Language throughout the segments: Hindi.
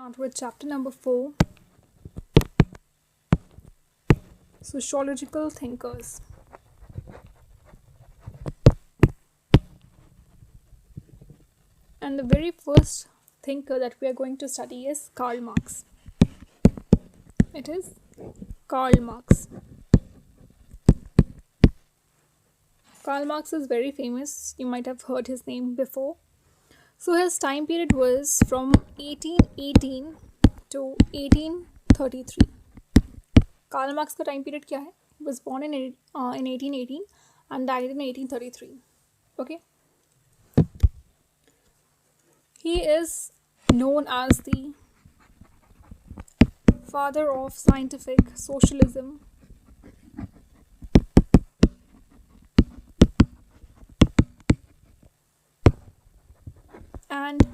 Start with chapter number 4, Sociological Thinkers. And the very first thinker that we are going to study is Karl Marx. It is Karl Marx. Karl Marx is very famous. You might have heard his name before. So his time period was from 1818 to 1833. Karl Marx का time period क्या है? He was born in 1818 and died in 1833. Okay. He is known as the father of scientific socialism and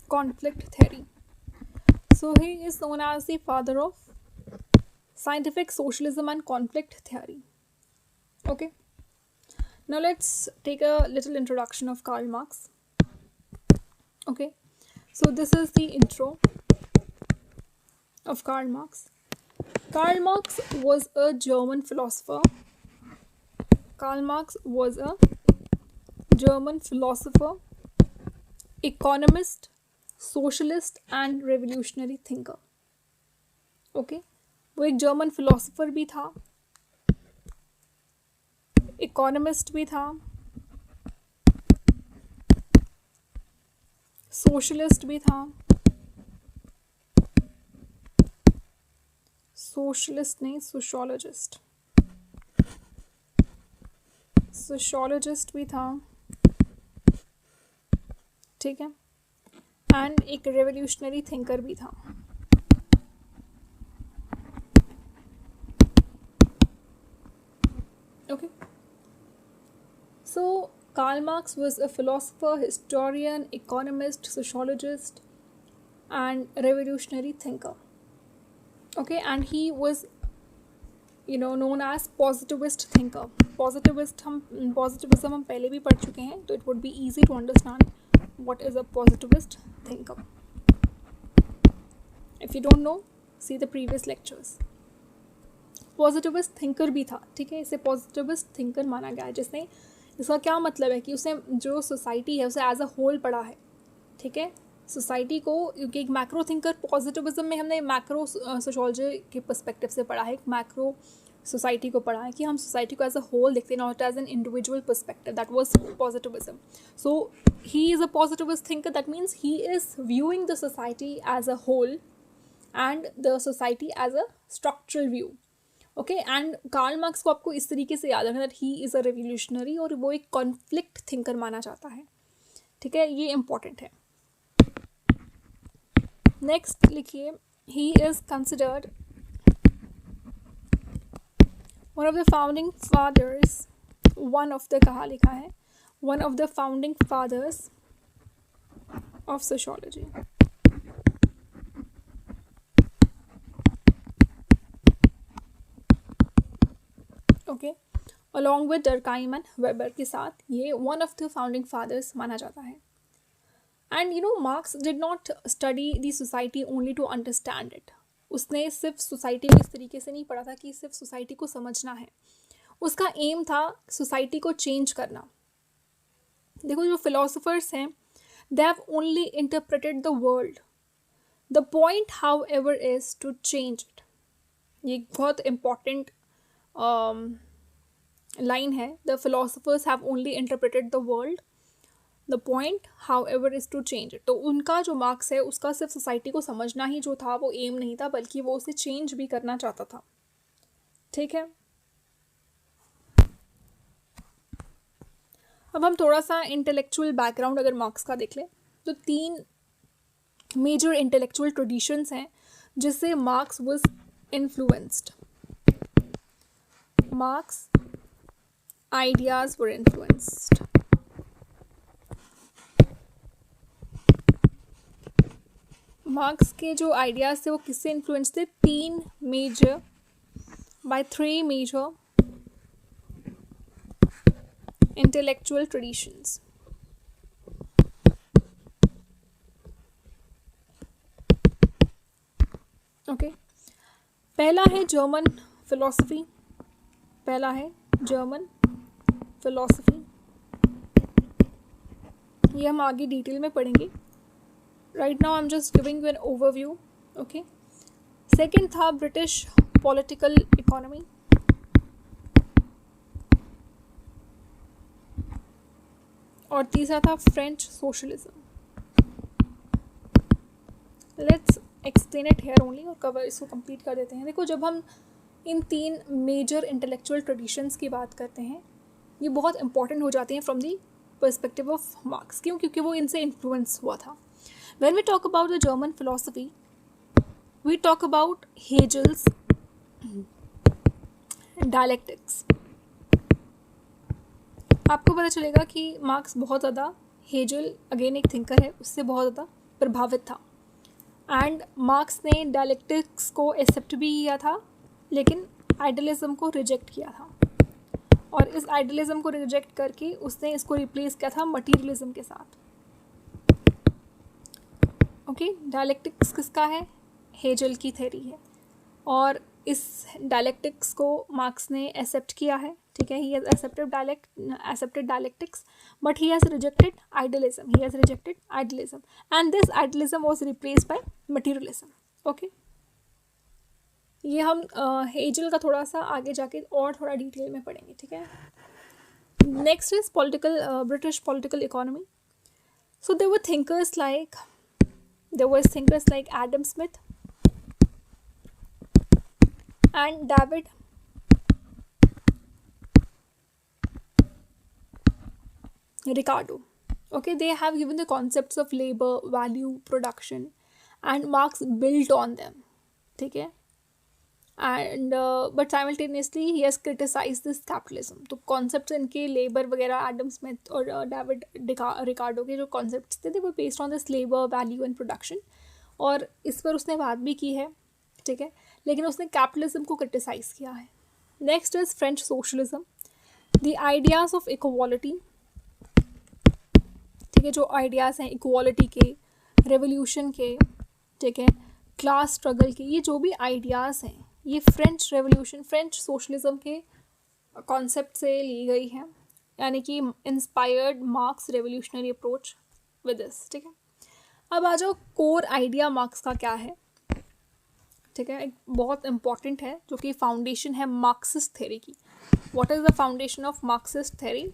conflict theory. So he is known as the father of scientific socialism and conflict theory. Okay. Now let's take a little introduction of Karl Marx. Okay. So this is the intro of Karl Marx. Karl Marx was a German philosopher. Karl Marx was a German philosopher, economist, socialist and revolutionary thinker. Okay. वो एक जर्मन फिलोसोफर भी था, इकोनॉमिस्ट भी था, सोशलिस्ट भी था, सोशलिस्ट नहीं सोशोलॉजिस्ट भी था, ठीक है, एंड एक रेवोल्यूशनरी थिंकर भी था. Okay. So Karl Marx was a philosopher, historian, economist, sociologist, and revolutionary thinker. Okay, and he was, known as positivist thinker. Positivism हम पहले भी पढ़ चुके हैं, तो it would be easy to understand what is a positivist thinker. If you don't know, see the previous lectures. Positivist thinker भी था, ठीक है. इसे पॉजिटिविस्ट थिंकर माना गया है, जिसने, इसका क्या मतलब है कि उसने जो सोसाइटी है उसे एज अ होल पढ़ा है, ठीक है. सोसाइटी को, क्योंकि एक मैक्रो थिंकर, पॉजिटिविज्म में हमने मैक्रो सोशोलॉजी के पर्सपेक्टिव से पढ़ा है, एक मैक्रो सोसाइटी को पढ़ा है कि हम सोसाइटी को एज अ होल देखते हैं, not as an individual perspective. That was positivism. So he is a positivist thinker. That means he is viewing the society as a whole and the society as a structural view. Okay. And Karl Marx को आपको इस तरीके से याद रखना that he is a revolutionary, और वो एक कॉन्फ्लिक्ट थिंकर माना जाता है, ठीक है. ये इम्पॉर्टेंट है. नेक्स्ट लिखिए, he is considered one of the founding fathers. One of the कहाँ लिखा है? One of the founding fathers of sociology. Okay. Along with Durkheim and Weber के साथ ये one of the founding fathers माना जाता है. And Marx did not study the society only to understand it. उसने सिर्फ सोसाइटी को इस तरीके से नहीं पढ़ा था कि सिर्फ सोसाइटी को समझना है. उसका एम था सोसाइटी को चेंज करना. देखो, जो फिलोसोफर्स हैं, they have only interpreted the world. The point however is to change it. ये बहुत इम्पॉर्टेंट line है. The philosophers have only interpreted the world. The point, however, is to change it. तो उनका जो मार्क्स है, उसका सिर्फ सोसाइटी को समझना ही जो था वो एम नहीं था, बल्कि वो उसे चेंज भी करना चाहता था, ठीक है. अब हम थोड़ा सा इंटेलेक्चुअल बैकग्राउंड अगर मार्क्स का देख लें, तो 3 मेजर इंटेलेक्चुअल ट्रेडिशंस हैं जिससे Marx was influenced. Marx ideas were influenced. Marx के जो आइडियाज थे वो किससे इन्फ्लुएंस थे? 3 major by 3 major intellectual traditions. Okay, पहला है जर्मन फिलोसफी, पहला है जर्मन फिलोसफी, ये हम आगे डिटेल में पढ़ेंगे. Right now I am just giving you an overview. Okay, second था ब्रिटिश पॉलिटिकल इकोनॉमी, और तीसरा था French socialism. Let's explain it here only और कवर इसको कंप्लीट कर देते हैं. देखो, जब हम इन तीन मेजर इंटेलेक्चुअल ट्रेडिशंस की बात करते हैं, ये बहुत इंपॉर्टेंट हो जाती हैं from the perspective of Marx. क्यों? क्योंकि वो इनसे इन्फ्लुएंस हुआ था. When we talk about the German philosophy, we talk about Hegel's dialectics. आपको पता चलेगा कि मार्क्स बहुत ज़्यादा, हेजल अगेन एक थिंकर है, उससे बहुत ज़्यादा प्रभावित था. एंड मार्क्स ने डायलेक्टिक्स को एक्सेप्ट भी किया था, लेकिन आइडियलिज्म को रिजेक्ट किया था. और इस आइडियलिज्म को रिजेक्ट करके उसने इसको रिप्लेस किया था मटीरियलिज्म के साथ. ओके, डायलेक्टिक्स किसका है? हेजल की थ्योरी है. और इस डायलेक्टिक्स को मार्क्स ने एक्सेप्ट किया है. ठीक है, he has accepted dialectics, but he has rejected idealism, and this idealism was replaced by materialism. Okay, ये हम हेजल का थोड़ा सा आगे जाके और थोड़ा डिटेल में पढ़ेंगे. ठीक है, next is British political economy. So there were thinkers like Adam Smith and David Ricardo. Okay, they have given the concepts of labor, value, production, and Marx built on them. ठीक है, and but simultaneously he has criticized this capitalism. तो concepts इनके labor वगैरह एडम स्मिथ और डेविड रिकार्डो के जो concepts थे, they were based on this labor, value and production. और इस पर उसने बात भी की है. ठीक है, लेकिन उसने कैपिटलिज्म को क्रिटिसाइज किया है. Next is French socialism. The ideas of equality. ठीक है, जो आइडियाज़ हैं इक्वालिटी के, रेवोल्यूशन के, ठीक है, क्लास स्ट्रगल के, ये जो भी आइडियाज़ हैं, ये फ्रेंच रेवोल्यूशन, फ्रेंच सोशलिज्म के कॉन्सेप्ट से ली गई है. यानी कि inspired marks revolutionary approach with this. ठीक है, अब आ जाओ कोर आइडिया मार्क्स का क्या है. ठीक है, एक बहुत इंपॉर्टेंट है जो कि फाउंडेशन है मार्क्सिस्ट थ्योरी की. What is the foundation of Marxist theory?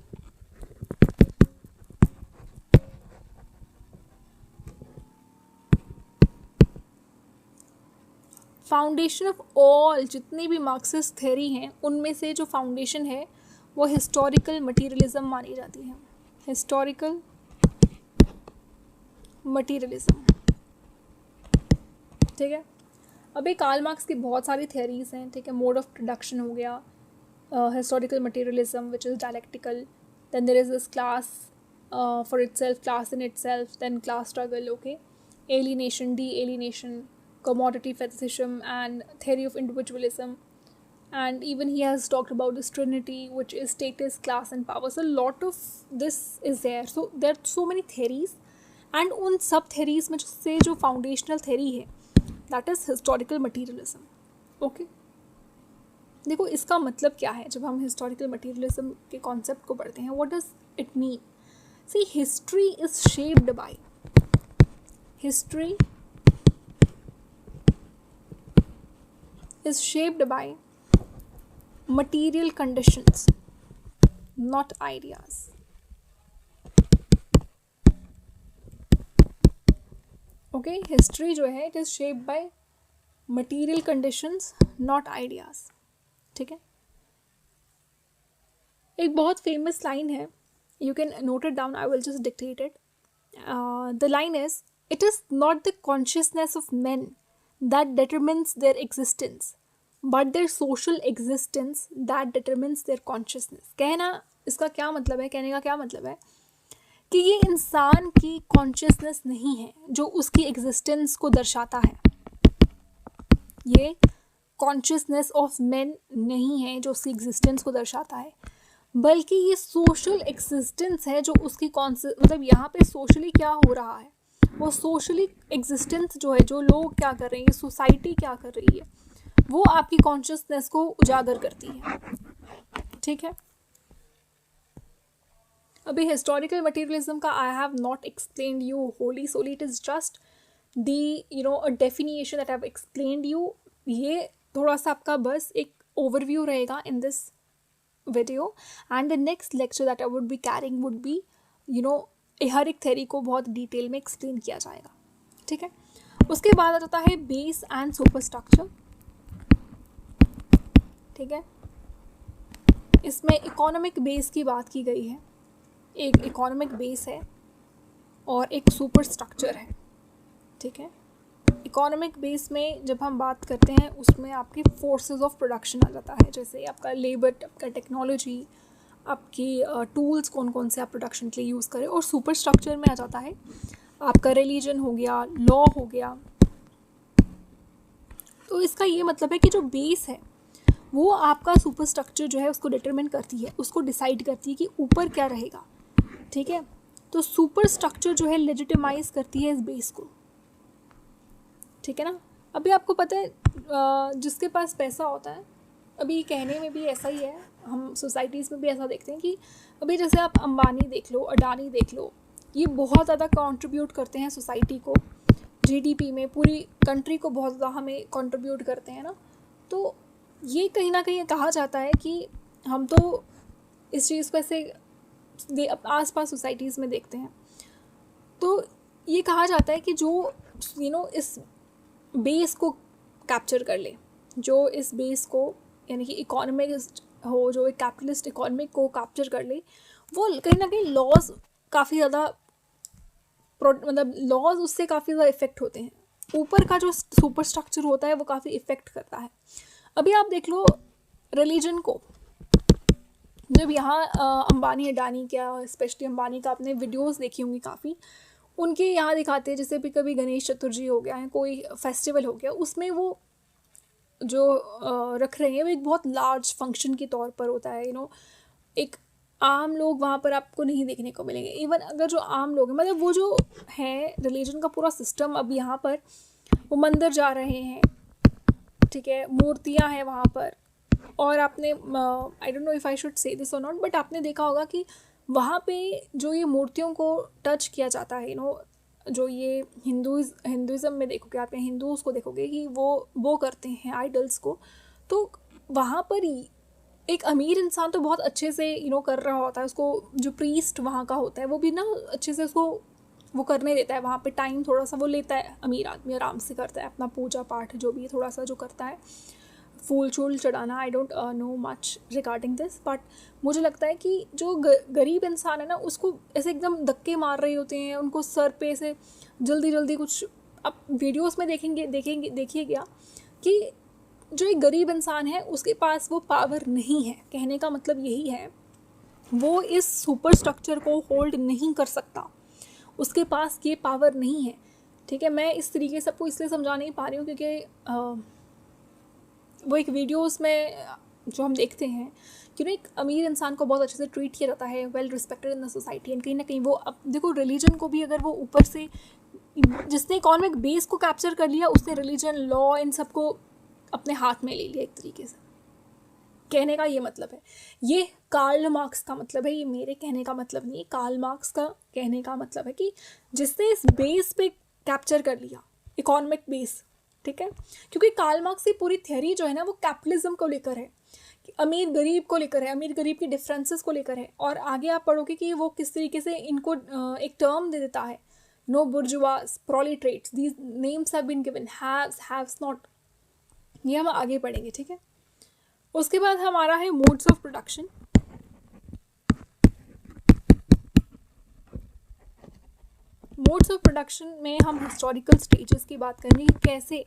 Foundation of all जितनी भी मार्क्सिस्ट थ्योरी हैं, उनमें से जो फाउंडेशन है वो हिस्टोरिकल मटीरियलिज्म मानी जाती है. Historical materialism. ठीक है, अभी कार्ल मार्क्स की बहुत सारी थ्योरीज हैं. ठीक है, मोड ऑफ प्रोडक्शन हो गया, historical materialism which is dialectical, then there is this class for itself, class in itself, then class struggle. Okay, alienation, de alienation, commodity fetishism and theory of individualism, and even he has talked about this trinity, which is status, class and power. So a lot of this is there. So there are so many theories, and उन सब theories में से जो foundational theory है, that is historical materialism. Okay, देखो इसका मतलब क्या है जब हम historical materialism के concept को पढ़ते हैं. What does it mean? See, history is shaped by material conditions, not ideas. Okay, history जो है it is shaped by material conditions, not ideas. ठीक है, एक बहुत famous line है, you can note it down, I will just dictate it. The line is, it is not the consciousness of men that determines their existence, but their social existence that determines their consciousness. कहना इसका क्या मतलब है, कहने का क्या मतलब है कि ये इंसान की कॉन्शियसनेस नहीं है जो उसकी एग्जिस्टेंस को दर्शाता है. ये कॉन्शियसनेस ऑफ मैन नहीं है जो उसकी एग्जिस्टेंस को दर्शाता है, बल्कि ये सोशल एग्जिस्टेंस है जो उसकी मतलब यहाँ पे सोशली क्या हो रहा है वो सोशली एग्जिस्टेंस जो है, जो लोग क्या कर रहे हैं, ये सोसाइटी क्या कर रही है, वो आपकी कॉन्शियसनेस को उजागर करती है, ठीक है। अभी हिस्टोरिकल मटेरियलिज्म का I have not explained you wholly solely, it is just the a definition that I have explained you. ये थोड़ा सा आपका बस एक ओवरव्यू रहेगा in this video, and the next lecture that I would be carrying would be हर एक थ्योरी को बहुत डिटेल में एक्सप्लेन किया जाएगा, ठीक है। उसके बाद आ जाता है बेस एंड सुपर स्ट्रक्चर, ठीक है। इसमें इकोनॉमिक बेस की बात की गई है, एक इकोनॉमिक बेस है और एक सुपर स्ट्रक्चर है, ठीक है। इकोनॉमिक बेस में जब हम बात करते हैं उसमें आपकी फोर्सेस ऑफ प्रोडक्शन आ जाता है, जैसे आपका लेबर, आपका टेक्नोलॉजी, आपकी टूल्स कौन कौन से आप प्रोडक्शन के लिए यूज़ करें। और सुपर स्ट्रक्चर में आ जाता है आपका रिलीजन हो गया, लॉ हो गया। तो इसका ये मतलब है कि जो बेस है वो आपका सुपर स्ट्रक्चर जो है उसको डिटरमिन करती है, उसको डिसाइड करती है कि ऊपर क्या रहेगा, ठीक है। तो सुपर स्ट्रक्चर जो है लेजिटिमाइज करती है इस बेस को, ठीक है ना। अभी आपको पता है जिसके पास पैसा होता है, अभी कहने में भी ऐसा ही है, हम सोसाइटीज़ में भी ऐसा देखते हैं कि अभी जैसे आप अंबानी देख लो, अडानी देख लो, ये बहुत ज़्यादा कंट्रीब्यूट करते हैं सोसाइटी को, जीडीपी में, पूरी कंट्री को बहुत ज़्यादा हमें कंट्रीब्यूट करते हैं ना। तो ये कहीं ना कहीं कहा जाता है कि हम तो इस चीज़ को ऐसे आसपास सोसाइटीज़ में देखते हैं, तो ये कहा जाता है कि जो इस बेस को कैप्चर कर ले, जो इस बेस को यानी कि इकोनॉमिस्ट हो, जो एक कैपिटलिस्ट इकोनॉमिक को कैप्चर कर ले, वो कहीं ना कहीं लॉज काफ़ी ज़्यादा मतलब लॉज उससे काफ़ी ज़्यादा इफ़ेक्ट होते हैं। ऊपर का जो सुपर स्ट्रक्चर होता है वो काफ़ी इफ़ेक्ट करता है। अभी आप देख लो रिलीजन को, जब यहाँ अंबानी अडानी क्या, स्पेशली अंबानी का आपने वीडियोस देखी होंगी काफ़ी, उनके यहाँ दिखाते हैं जैसे भी कभी गणेश चतुर्थी हो गया है, कोई फेस्टिवल हो गया, उसमें वो जो रख रहे हैं वो एक बहुत लार्ज फंक्शन के तौर पर होता है। एक आम लोग वहाँ पर आपको नहीं देखने को मिलेंगे। इवन अगर जो आम लोग हैं, मतलब वो जो है रिलीजन का पूरा सिस्टम, अब यहाँ पर वो मंदिर जा रहे हैं, ठीक है, मूर्तियाँ हैं वहाँ पर। और आपने I don't know if I should say this और नॉट, बट आपने देखा होगा कि वहाँ पे जो ये मूर्तियों को टच किया जाता है, जो ये हिंदुज़म में देखोगे आप, हिंदूज़ को देखोगे कि वो करते हैं आइडल्स को, तो वहाँ पर एक अमीर इंसान तो बहुत अच्छे से कर रहा होता है, उसको जो प्रीस्ट वहाँ का होता है वो भी ना अच्छे से उसको वो करने देता है, वहाँ पे टाइम थोड़ा सा वो लेता है, अमीर आदमी आराम से करता है अपना पूजा पाठ, जो भी थोड़ा सा जो करता है, फूल छूल चढ़ाना। I don't know much regarding this, but मुझे लगता है कि जो गरीब इंसान है ना, उसको ऐसे एकदम धक्के मार रहे होते हैं, उनको सर पे से जल्दी जल्दी कुछ, आप वीडियोस में देखिएगा कि जो एक गरीब इंसान है उसके पास वो पावर नहीं है। कहने का मतलब यही है, वो इस सुपर स्ट्रक्चर को होल्ड नहीं कर सकता, उसके पास ये पावर नहीं है, ठीक है। मैं इस तरीके से आपको इसलिए समझा नहीं पा रही हूँ क्योंकि वो एक वीडियोस में जो हम देखते हैं कि एक अमीर इंसान को बहुत अच्छे से ट्रीट किया जाता है, well respected in the society, and कहीं ना कहीं वो, अब देखो रिलीजन को भी अगर वो ऊपर से, जिसने इकोनॉमिक बेस को कैप्चर कर लिया, उसने रिलीजन, लॉ, इन सबको अपने हाथ में ले लिया एक तरीके से। कहने का ये मतलब है, ये कार्ल मार्क्स का मतलब है, ये मेरे कहने का मतलब नहीं है, कार्ल मार्क्स का कहने का मतलब है कि जिसने इस बेस पे कैप्चर कर लिया, इकोनॉमिक बेस, ठीक है। क्योंकि कार्ल मार्क्स की पूरी थ्योरी जो है ना वो कैपिटलिज्म को लेकर है, कि अमीर गरीब को लेकर है, अमीर गरीब की डिफरेंसेस को लेकर है। और आगे आप पढ़ोगे कि वो किस तरीके से इनको एक टर्म दे देता है, no bourgeois, proletariats, these names have been given, haves not, ये हम आगे पढ़ेंगे, ठीक है। उसके बाद हमारा है modes of production. Modes of production में हम हिस्टोरिकल स्टेजेस की बात करेंगे कि कैसे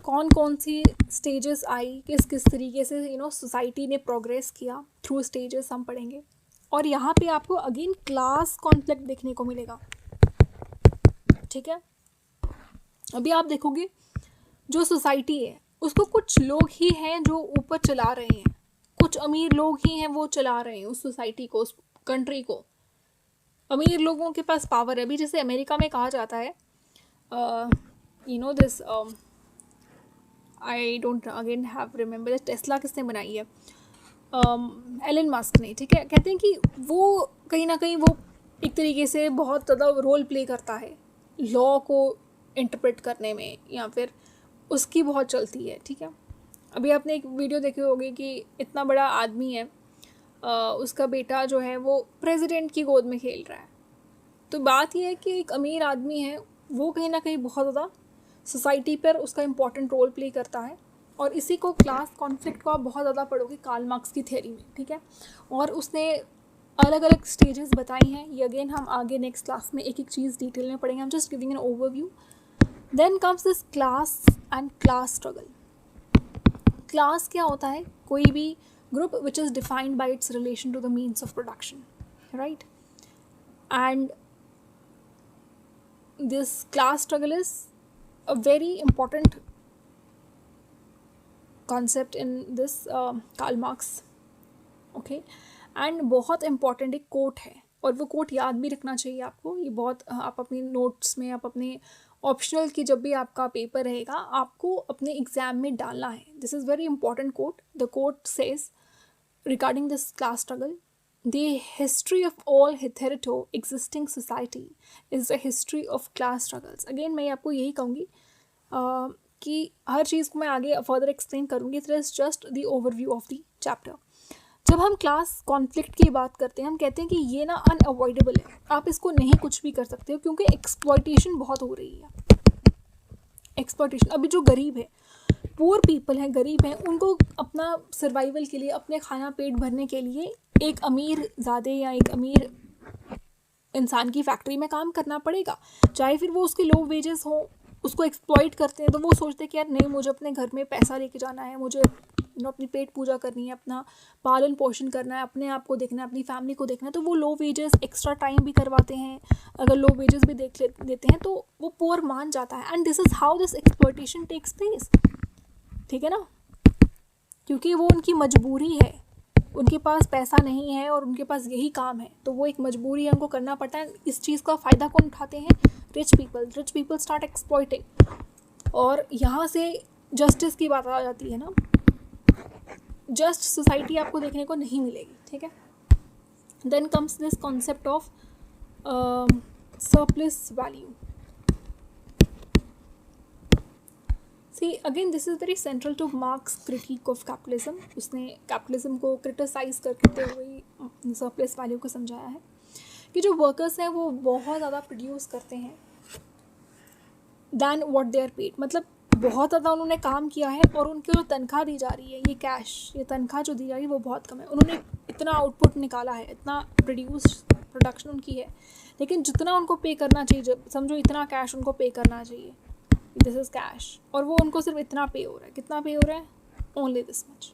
कौन कौन सी स्टेजेस आई, किस किस तरीके से सोसाइटी ने प्रोग्रेस किया, थ्रू स्टेजेस हम पढ़ेंगे। और यहाँ पे आपको अगेन क्लास कॉन्फ्लिक्ट देखने को मिलेगा, ठीक है। अभी आप देखोगे जो सोसाइटी है उसको कुछ लोग ही हैं जो ऊपर चला रहे हैं, कुछ अमीर लोग ही हैं वो चला रहे हैं उस सोसाइटी को, उस कंट्री को। अमीर लोगों के पास पावर है। अभी जैसे अमेरिका में कहा जाता है, you know this, I don't again have remember, Tesla किसने बनाई है, एलन मस्क ने, ठीक है। कहते हैं कि वो कहीं ना कहीं वो एक तरीके से बहुत ज़्यादा रोल प्ले करता है लॉ को इंटरप्रेट करने में, या फिर उसकी बहुत चलती है, ठीक है। अभी आपने एक वीडियो देखी होगी कि इतना बड़ा आदमी है, उसका बेटा जो है वो प्रेसिडेंट की गोद में खेल रहा है। तो बात यह है कि एक अमीर आदमी है, वो कहीं ना कहीं बहुत ज़्यादा सोसाइटी पर उसका इम्पॉर्टेंट रोल प्ले करता है। और इसी को क्लास कॉन्फ्लिक्ट को आप बहुत ज़्यादा पढ़ोगे कार्ल मार्क्स की थ्योरी में, ठीक है। और उसने अलग अलग स्टेजेस बताई हैं। ये अगेन हम आगे नेक्स्ट क्लास में एक एक चीज़ डिटेल में पढ़ेंगे। हम just giving an overview. Then comes this class and class struggle. Class क्या होता है? कोई भी group which is defined by its relation to the means of production, right. And this class struggle is a very important concept in this Karl Marx, okay। and बहुत important एक कोट है, और वो कोट याद भी रखना चाहिए आपको। ये बहुत आप अपने नोट्स में, आप अपने ऑप्शनल की जब भी आपका पेपर रहेगा, आपको अपने एग्जाम में डालना है। This is very important quote. The quote says regarding this class struggle, the history of all hitherto existing society is a history of class struggles। Again मैं आपको यही कहूँगी कि हर चीज़ को मैं आगे फर्दर एक्सप्लेन करूँगी। It is just the overview of the chapter. जब हम क्लास कॉन्फ्लिक्ट की बात करते हैं, हम कहते हैं कि ये ना अनअवॉइडेबल है, आप इसको नहीं कुछ भी कर सकते हो, क्योंकि एक्सप्लॉइटेशन बहुत हो रही है। एक्सप्लॉइटेशन, अभी जो गरीब है, पुअर पीपल हैं, गरीब हैं, उनको अपना सर्वाइवल के लिए, अपने खाना पेट भरने के लिए एक अमीर ज़ादे या एक अमीर इंसान की फैक्ट्री में काम करना पड़ेगा, चाहे फिर वो उसके लो वेजेस हो। उसको एक्सप्लॉइट करते हैं, तो वो सोचते हैं कि यार नहीं, मुझे अपने घर में पैसा लेके जाना है, मुझे अपनी पेट पूजा करनी है, अपना पालन पोषण करना है, अपने आप को देखना है, अपनी फैमिली को देखना है। तो वो लो वेजेस एक्स्ट्रा टाइम भी करवाते हैं। अगर लो वेजेस भी देते हैं तो वो पुअर मान जाता है। And this is how this exploitation takes place, ठीक है ना, क्योंकि वो उनकी मजबूरी है। उनके पास पैसा नहीं है और उनके पास यही काम है, तो वो एक मजबूरी है, उनको करना पड़ता है। इस चीज़ का फ़ायदा कौन उठाते हैं? Rich people start exploiting. और यहाँ से जस्टिस की बात आ जाती है ना। जस्ट सोसाइटी आपको देखने को नहीं मिलेगी, ठीक है। Then comes this concept of surplus value. See again this is very central to Marx critique of capitalism. उसने कैपिटलिज्म को क्रिटिसाइज करते हुए सरप्लस वैल्यू को समझाया है कि जो वर्कर्स हैं वो बहुत ज़्यादा प्रोड्यूस करते हैं than what they are paid. मतलब बहुत ज़्यादा उन्होंने काम किया है और उनको जो तनख्वाह दी जा रही है, ये कैश, ये तनख्वाह जो दी जा रही है वो बहुत कम है। उन्होंने इतना आउटपुट निकाला है, इतना प्रोडक्शन उनकी है, लेकिन जितना उनको पे करना चाहिए, समझो इतना कैश उनको पे करना चाहिए, दिस इज़ कैश, और वो उनको सिर्फ इतना पे हो रहा है। कितना पे हो रहा है? ओनली दिस मच,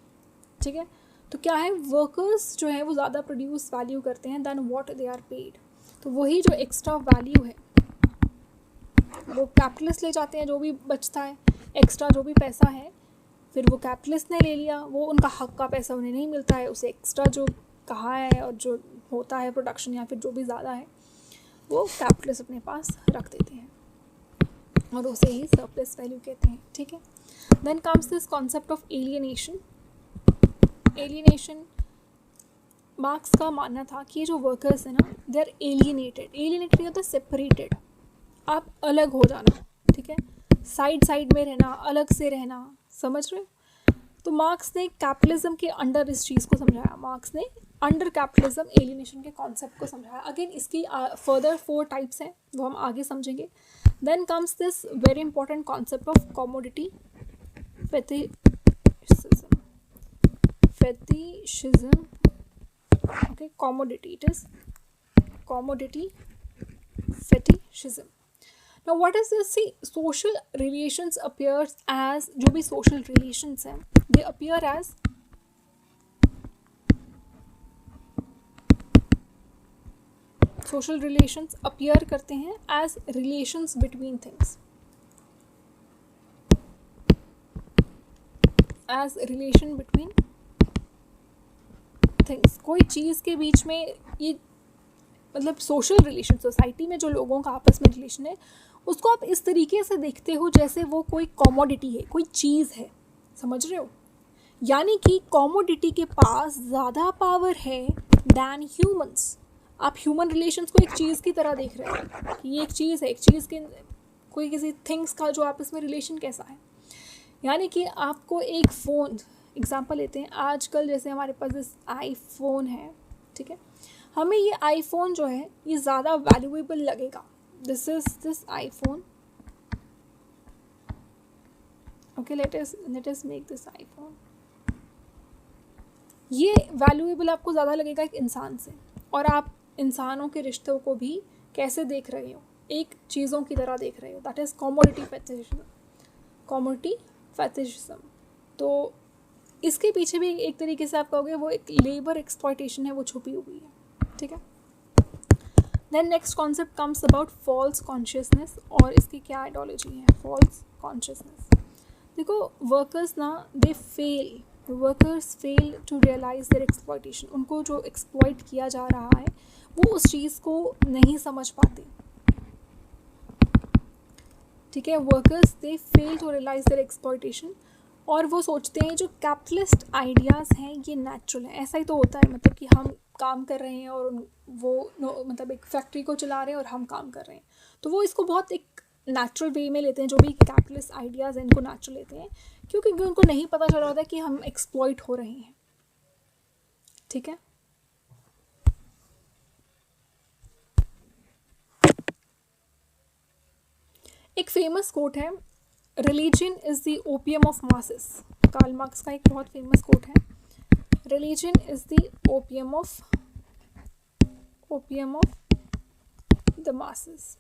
ठीक है। तो क्या है, वर्कर्स जो है वो ज़्यादा प्रोड्यूस वैल्यू करते हैं than what they are paid. तो वही जो एक्स्ट्रा वैल्यू है वो कैपिटलिस्ट ले जाते हैं, जो भी बचता है एक्स्ट्रा, जो भी पैसा है, फिर वो कैपिटलिस्ट ने ले लिया, वो उनका हक का पैसा उन्हें नहीं मिलता है। उसे एक्स्ट्रा जो कहा है और जो होता है प्रोडक्शन या फिर जो भी ज़्यादा है, वो कैपिटलिस्ट अपने पास रख देते हैं और उसे ही सरप्लस वैल्यू कहते हैं, ठीक है। Then comes this concept of alienation. Alienation, Marx का मानना था कि जो वर्कर्स हैं ना, दे आर एलियनेटेड। एलियनेटेड होता है सेपरेटेड, आप अलग हो जाना, ठीक है, साइड में रहना, अलग से रहना, समझ रहे हो। तो मार्क्स ने कैपिटलिज्म के अंडर इस चीज़ को समझाया। मार्क्स ने अंडर कैपिटलिज्म एलियनेशन के कॉन्सेप्ट को समझाया। अगेन इसकी फर्दर 4 टाइप्स हैं, वो हम आगे समझेंगे। Then comes this very important concept of commodity fetishism, okay, commodity, it is commodity fetishism. Now what is this? See, social relations appears as, जो भी social relations हैं, they appear as social relations appear करते हैं as relations between things, as relation between things. कोई चीज़ के बीच में ये मतलब सोशल रिलेशन, सोसाइटी में जो लोगों का आपस में रिलेशन है, उसको आप इस तरीके से देखते हो जैसे वो कोई कॉमोडिटी है, कोई चीज़ है, समझ रहे हो? यानी कि कॉमोडिटी के पास ज़्यादा पावर है दैन ह्यूमंस। आप ह्यूमन रिलेशंस को एक चीज़ की तरह देख रहे हो कि ये एक चीज़ है, एक चीज़ के कोई किसी थिंग्स का जो आपस में रिलेशन कैसा है। यानी कि आपको एक फ़ोन, एग्जांपल लेते हैं, आजकल जैसे हमारे पास दिस आईफोन है, ठीक है, हमें ये आईफोन जो है ये ज़्यादा वैल्यूएबल लगेगा। This is this iPhone, okay, let us make this iPhone. ये वैल्यूएबल आपको ज़्यादा लगेगा एक इंसान से, और आप इंसानों के रिश्तों को भी कैसे देख रहे हो, एक चीज़ों की तरह देख रहे हो। That is commodity fetishism, commodity fetishism. तो इसके पीछे भी एक तरीके से आप कहोगे वो एक लेबर एक्सप्लॉयटेशन है, वो छुपी हुई है, ठीक है। Then next concept comes about false consciousness, और इसकी क्या आइडियोलॉजी है, फॉल्स कॉन्शियसनेस। देखो, workers fail to realise their exploitation. उनको जो एक्सप्लॉइट किया जा रहा है वो उस चीज़ को नहीं समझ पाते, ठीक है। Workers they fail to realise their exploitation, और वो सोचते हैं जो कैपिटलिस्ट आइडियाज़ हैं ये नेचुरल है। ऐसा ही तो होता है, मतलब कि हम काम कर रहे हैं और वो मतलब एक फैक्ट्री को चला रहे हैं और हम काम कर रहे हैं, तो वो इसको बहुत एक नेचुरल वे में लेते हैं। जो भी कैपिटलिस्ट आइडियाज़ हैं इनको नेचुरल लेते हैं, क्योंकि उनको नहीं पता चल रहा होता कि हम एक्सप्लॉइट हो रहे हैं, ठीक है। एक फेमस कोट है, religion is the opium of masses. Karl Marx का एक बहुत फेमस कोट है, religion is the opium of the masses.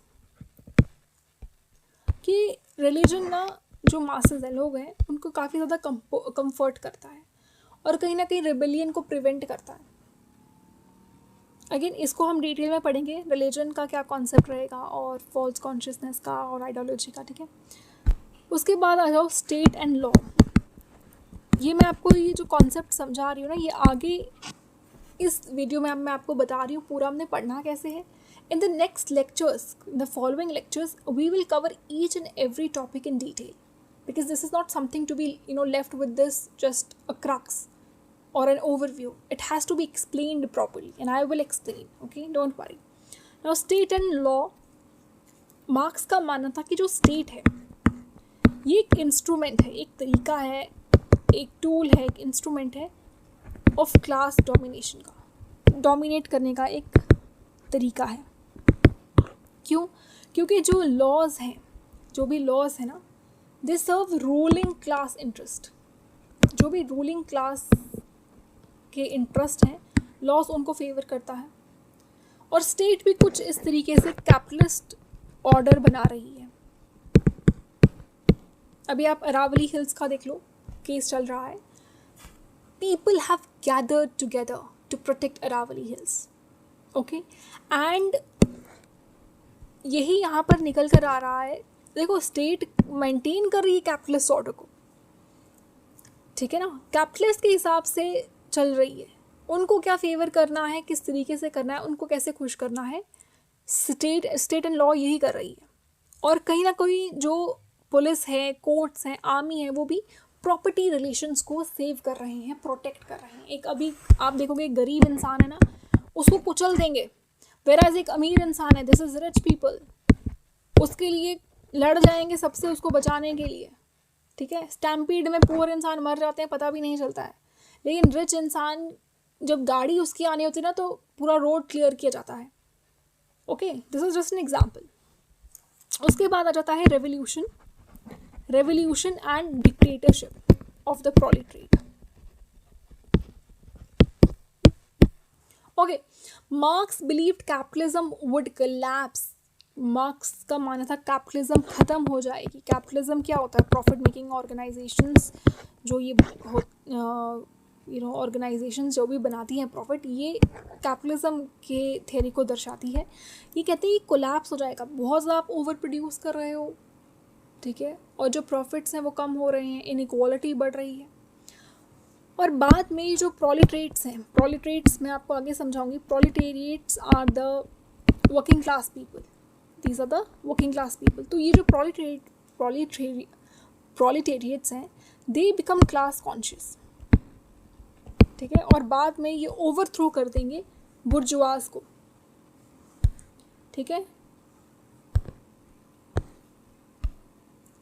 कि रिलीजन ना, जो मासेस हैं, लोग हैं, उनको काफ़ी ज़्यादा कंफर्ट करता है और कहीं ना कहीं रिबेलियन को प्रिवेंट करता है। अगेन इसको हम डिटेल में पढ़ेंगे, रिलीजन का क्या कॉन्सेप्ट रहेगा और फॉल्स कॉन्शियसनेस का और आइडियोलॉजी का, ठीक है। उसके बाद आ जाओ स्टेट एंड लॉ। ये मैं आपको ये जो कॉन्सेप्ट समझा रही हूँ ना, ये आगे इस वीडियो में मैं आपको बता रही हूँ पूरा हमने पढ़ना कैसे है। In the next lectures, the following lectures, we will cover each and every topic in detail, because this is not something to be, left with this just a crux or an overview. It has to be explained properly, and I will explain, okay? Don't worry. Now, state and law. Marks का मानना था कि जो स्टेट है ये एक इंस्ट्रूमेंट है, एक तरीका है, एक टूल है, एक इंस्ट्रूमेंट है ऑफ क्लास डोमिनेशन का, डोमिनेट करने का एक तरीका है। क्यों? क्योंकि जो लॉज हैं, जो भी लॉज है ना, दे सर्व रूलिंग क्लास इंटरेस्ट। जो भी रूलिंग क्लास के इंटरेस्ट हैं, लॉज उनको फेवर करता है। और स्टेट भी कुछ इस तरीके से कैपिटलिस्ट ऑर्डर बना रही है। अभी आप अरावली हिल्स का देख लो, केस चल रहा है। People have gathered together to protect Aravalli hills, okay, and यही यहाँ पर निकल कर आ रहा है। देखो, स्टेट मेंटेन कर रही है कैपिटलिस्ट ऑर्डर को, ठीक है ना, कैपिटलिस्ट के हिसाब से चल रही है। उनको क्या फेवर करना है, किस तरीके से करना है, उनको कैसे खुश करना है, स्टेट एंड लॉ यही कर रही है। और कहीं ना कहीं जो पुलिस है, कोर्ट्स हैं, आर्मी है, वो भी प्रॉपर्टी रिलेशंस को सेव कर रहे हैं, प्रोटेक्ट कर रहे हैं। एक अभी आप देखोगे, एक गरीब इंसान है ना, उसको कुचल देंगे, वेराज एक अमीर इंसान है, दिस इज रिच पीपल, उसके लिए लड़ जाएंगे सबसे उसको बचाने के लिए, ठीक है। स्टैम्पीड में पुअर इंसान मर जाते हैं, पता भी नहीं चलता है, लेकिन रिच इंसान जब गाड़ी उसकी आनी होती है ना, तो पूरा रोड क्लियर किया जाता है, okay. This is just an example. उसके बाद आ जाता है revolution and dictatorship of the proletariat, okay. Marx believed capitalism would collapse. Marx का मानना था कैपिटलिज्म खत्म हो जाएगी। कैपिटलिज्म क्या होता है? प्रॉफिट मेकिंग ऑर्गेनाइजेशंस, जो ये ऑर्गेनाइजेशंस जो भी बनाती हैं प्रॉफिट, ये कैपिटलिज्म के थ्योरी को दर्शाती है। ये कहते हैं ये कोलैप्स हो जाएगा, बहुत ज़्यादा आप ओवर प्रोड्यूस कर रहे हो, ठीक है, और जो प्रॉफिट्स हैं वो कम हो रहे हैं, इनइक्वालिटी बढ़ रही है। और बाद में जो प्रोलेटरेट्स हैं, प्रोलेटरेट्स मैं आपको आगे समझाऊंगी। Proletariats are the working class people, these are the working class people. तो ये जो प्रोलिटेरिएट्स हैं, दे बिकम क्लास कॉन्शियस, ठीक है, और बाद में ये ओवरथ्रो कर देंगे बुर्जुआज को, ठीक है.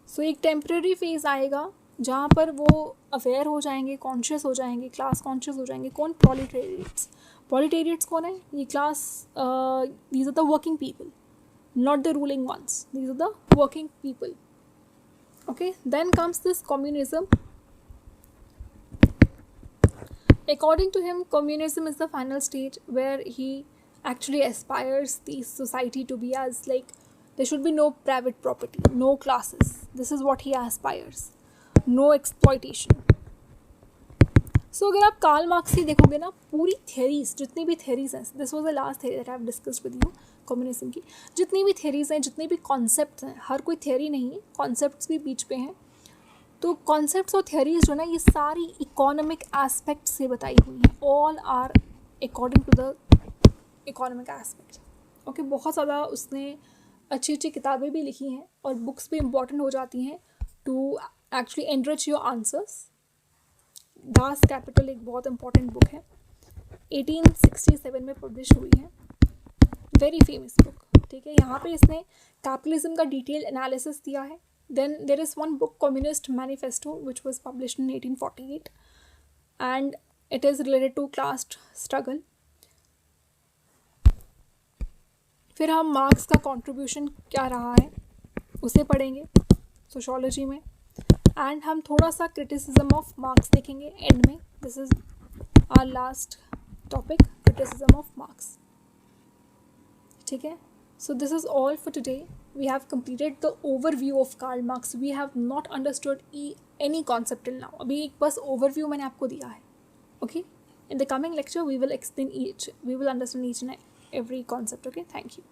सो एक टेम्प्रेरी फेज आएगा जहाँ पर वो अवेयर हो जाएंगे, कॉन्शियस हो जाएंगे, क्लास कॉन्शियस हो जाएंगे. कौन? प्रोलिटेरिएट्स. प्रोलिटेरिएट्स कौन है? ये class, these are the working people, not the ruling ones. These are the working people. Okay, then comes this communism. According to him, communism is the final stage where he actually aspires the society to be as like there should be no private property, no classes. This is what he aspires. No exploitation. So अगर आप कार्ल मार्क्स ही देखोगे ना, पूरी थेरीज, जितनी भी थेरीज हैं, this was the last theory that I have discussed with you, communism की जितनी भी थेरीज हैं, जितने भी कॉन्सेप्ट्स हैं, हर कोई थेरी नहीं है, कॉन्सेप्ट्स भी बीच पे हैं. तो कॉन्सेप्ट्स और थेरीज जो ना, ये सारी इकोनॉमिक एस्पेक्ट से बताई हुई हैं. All are according to the economic aspect. Okay, बहुत ज़्यादा उसने अच्छी अच्छी किताबें भी लिखी हैं और बुक्स भी इम्पॉर्टेंट हो जाती हैं to actually enrich your answers. Das Kapital एक बहुत इंपॉर्टेंट बुक है, 1867 में पब्लिश हुई है, वेरी फेमस बुक, ठीक है. यहाँ पे इसने कैपिटलिज्म का डिटेल एनालिसिस दिया है. Then there is one book, Communist Manifesto, which was published in 1848 and it is related to class struggle. फिर हम मार्क्स का कंट्रीब्यूशन क्या रहा है उसे पढ़ेंगे सोशोलॉजी में, एंड हम थोड़ा सा क्रिटिसिज्म ऑफ मार्क्स देखेंगे एंड में. This is our last topic, criticism of Marx, ठीक है. So this is all for today. We have completed the overview of Karl Marx. We have not understood any concept till now. अभी एक बस ओवरव्यू मैंने आपको दिया है. Okay, in the coming lecture we will explain each, we will understand each and every concept. Okay, thank you.